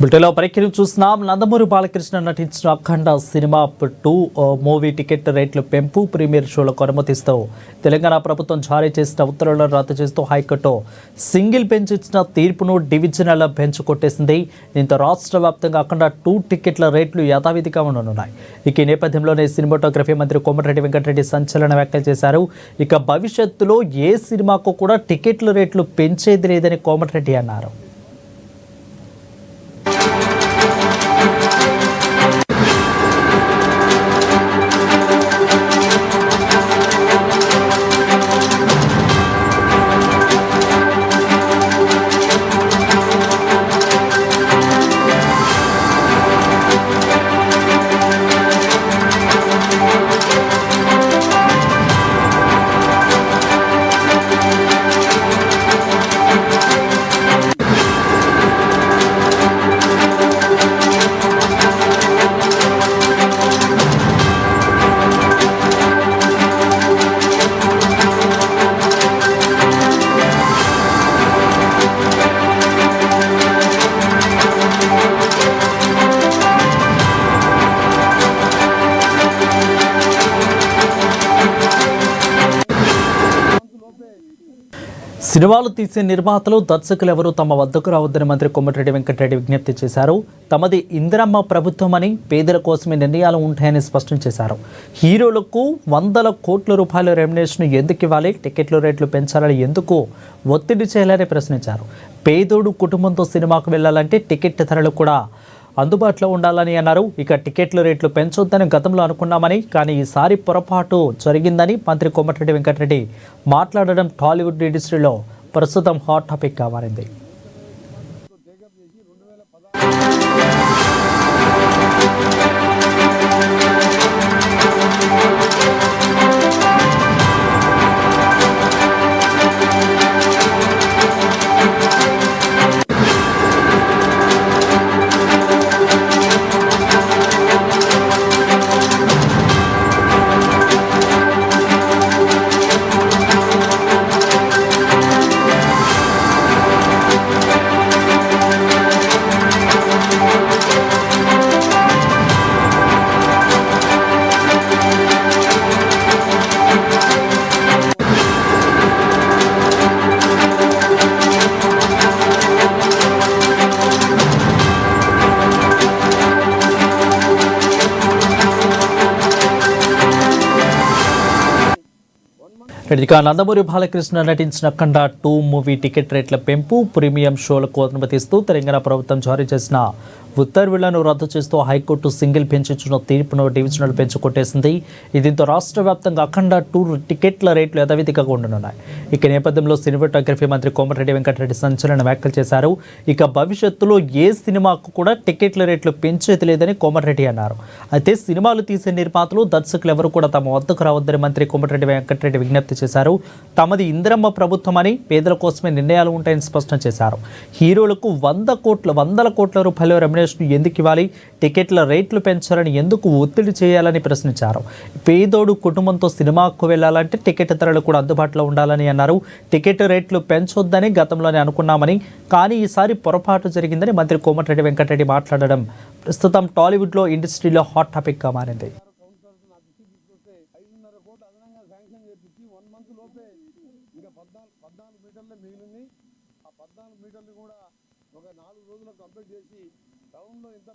బుల్టెలో పరీక్షలు చూస్తున్నాం. నందమూరి బాలకృష్ణ నటించిన అఖండ సినిమా 2 మూవీ టికెట్ రేట్లు పెంపు ప్రీమియర్ షోలకు అనుమతిస్తూ తెలంగాణ ప్రభుత్వం జారీ చేసిన ఉత్తర్వులను రద్దు చేస్తూ హైకోర్టు సింగిల్ బెంచ్ ఇచ్చిన తీర్పును డివిజనల్ బెంచ్ కొట్టేసింది. దీంతో రాష్ట్ర వ్యాప్తంగా అఖండ 2 టికెట్ల రేట్లు యథావిధిగా ఉండనున్నాయి. ఇక ఈ నేపథ్యంలోనే సినిమాటోగ్రఫీ మంత్రి కోమటిరెడ్డి వెంకటరెడ్డి సంచలన వ్యాఖ్యలు చేశారు. ఇక భవిష్యత్తులో ఏ సినిమాకు కూడా టికెట్ల రేట్లు పెంచేది లేదని కోమటిరెడ్డి అన్నారు. సినిమాలు తీసే నిర్మాతలు దర్శకులు ఎవరూ తమ వద్దకు రావద్దని మంత్రి కోమటిరెడ్డి వెంకటరెడ్డి విజ్ఞప్తి చేశారు. తమది ఇందిరమ్మ ప్రభుత్వమని, పేదల కోసమే నిర్ణయాలు ఉంటాయని స్పష్టం చేశారు. హీరోలకు వందల కోట్ల రూపాయల రెమ్యునరేషన్ ఎందుకు ఇవ్వాలి, టికెట్ల రేట్లు పెంచాలని ఎందుకు ఒత్తిడి చేయాలని ప్రశ్నించారు. పేదోడు కుటుంబంతో సినిమాకు వెళ్లాలంటే టికెట్ ధరలు కూడా అందుబాటులో ఉండాలని అన్నారు. ఇక టికెట్ల రేట్లు పెంచొద్దని గతంలో అనుకున్నామని, కానీ ఈసారి పొరపాటు జరిగిందని మంత్రి కోమటిరెడ్డి వెంకటరెడ్డి మాట్లాడడం టాలీవుడ్ ఇండస్ట్రీలో ప్రస్తుతం హాట్ టాపిక్గా మారింది. ఇక నందమూరి బాలకృష్ణ నటించిన అఖండ 2 మూవీ టికెట్ రేట్ల పెంపు ప్రీమియం షోలకు అనుమతిస్తూ తెలంగాణ ప్రభుత్వం జారీ చేసిన ఉత్తర్వులను రద్దు చేస్తూ హైకోర్టు సింగిల్ బెంచ్ ఇచ్చిన తీర్పును డివిజనల్ బెంచ్ కొట్టేసింది. దీంతో రాష్ట్ర వ్యాప్తంగా అఖండ 2 టికెట్ల రేట్లు యథావిధిగా ఉండనున్నాయి. ఇక నేపథ్యంలో సినిమాటోగ్రఫీ మంత్రి కోమటిరెడ్డి వెంకటరెడ్డి సంచలన వ్యాఖ్యలు చేశారు. ఇక భవిష్యత్తులో ఏ సినిమాకు కూడా టికెట్ల రేట్లు పెంచేది లేదని కోమటిరెడ్డి అన్నారు. అయితే సినిమాలు తీసే నిర్మాతలు దర్శకులు ఎవరు కూడా తమ వద్దకు రావద్దని మంత్రి కోమటిరెడ్డి వెంకటరెడ్డి విజ్ఞప్తి చేశారు. తమది ఇందిరమ్మ ప్రభుత్వమని, పేదల కోసమే నిర్ణయాలు ఉంటాయని స్పష్టం చేశారు. హీరోలకు వందల కోట్ల రూపాయల రెమ్యునరేషన్ ఎందుకు ఇవ్వాలి, టికెట్ల రేట్లు పెంచాలని ఎందుకు ఒత్తిడి చేయాలని ప్రశ్నించారు. పేదోడు కుటుంబంతో సినిమాకు వెళ్లాలంటే టికెట్ ధరలు కూడా అందుబాటులో ఉండాలని అన్నారు. టికెట్ రేట్లు పెంచొద్దని గతంలోనే అనుకున్నామని, కానీ ఈసారి పొరపాటు జరిగిందని మంత్రి కోమటిరెడ్డి వెంకటరెడ్డి మాట్లాడడం ప్రస్తుతం టాలీవుడ్లో ఇండస్ట్రీలో హాట్ టాపిక్గా మారింది. ఇంకా 14 మీటర్లే మిగిలింది. ఆ 14 మీటర్లు కూడా ఒక 4 రోజులకు కంప్లీట్ చేసి టౌన్లో ఇంత